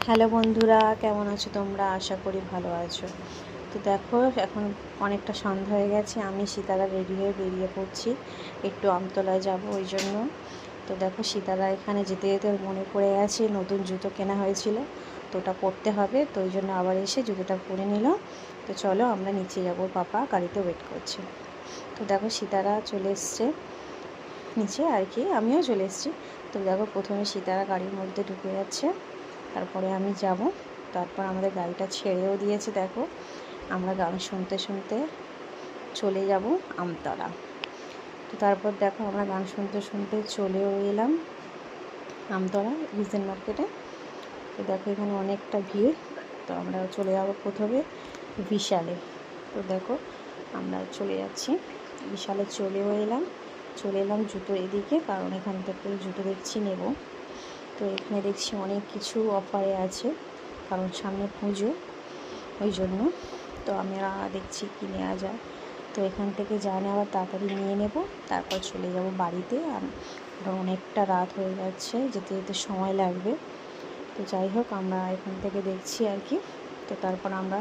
Hello বন্ধুরা, কেমন আছো তোমরা? আশা করি ভালো আছো। তো দেখো, এখন অনেকটা সন্ধ্যা হয়ে গেছে। আমি সীতারা রেডি হয়ে বেরিয়ে পড়ছি, একটু আমতলায় যাব ওই জন্য। তো দেখো, সীতারা এখানে যেতে যেতে মনে পড়ে গেছে নতুন জুতো কেনা হয়েছিল, তো ওটা পরতে হবে। তো ওই জন্য আবার এসে জুতোটা পরে নিল। তো চলো আমরা নিচে যাব, পাপা গাড়িতে ওয়েট করছে। তো দেখো, সীতারা চলে এসছে নিচে আর কি, আমিও চলে এসেছি। তো দেখো, প্রথমে সীতারা গাড়ির মধ্যে ঢুকে যাচ্ছে, তারপরে আমি যাব। তারপর আমাদের গাড়িটা ছেড়েও দিয়েছে। দেখো, আমরা গান শুনতে শুনতে চলে যাব আমতলা। তো তারপর দেখো, আমরা গান শুনতে শুনতে চলেও এলাম আমতলা রিজেন্ট মার্কেটে। তো দেখো, এখানে অনেকটা ভিড়। তো আমরা চলে যাব প্রথমে বিশালে। তো দেখো, আমরা চলে যাচ্ছি বিশালে। চলে এলাম জুতো এদিকে, কারণ এখান থেকে জুতো দেখছি নেব। তো এখানে দেখছি অনেক কিছু অফারে আছে, কারণ সামনে পুজো, ওই জন্য। তো আমরা দেখছি কি নেওয়া যায়। তো এখান থেকে যা নেওয়ার তাড়াতাড়ি নিয়ে নেব, তারপর চলে যাব বাড়িতে। অনেকটা রাত হয়ে যাচ্ছে, যেতে যেতে সময় লাগবে। তো যাই হোক, আমরা এখান থেকে দেখছি আর কি। তো তারপর আমরা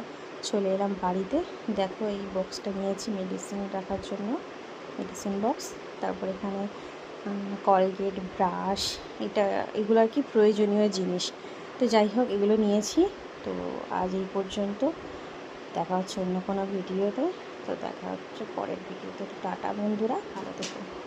চলে এলাম বাড়িতে। দেখো, এই বক্সটা নিয়েছি মেডিসিন রাখার জন্য, মেডিসিন বক্স। তারপর এখানে কলগেট, ব্রাশ, এগুলো আর কি প্রয়োজনীয় জিনিস। তো যাই হোক, এগুলো নিয়েছি। তো আজ এই পর্যন্ত, দেখা হচ্ছে অন্য কোনো ভিডিওতে। তো দেখা হচ্ছে পরের ভিডিওতে। টাটা বন্ধুরা, ভালো থেকো।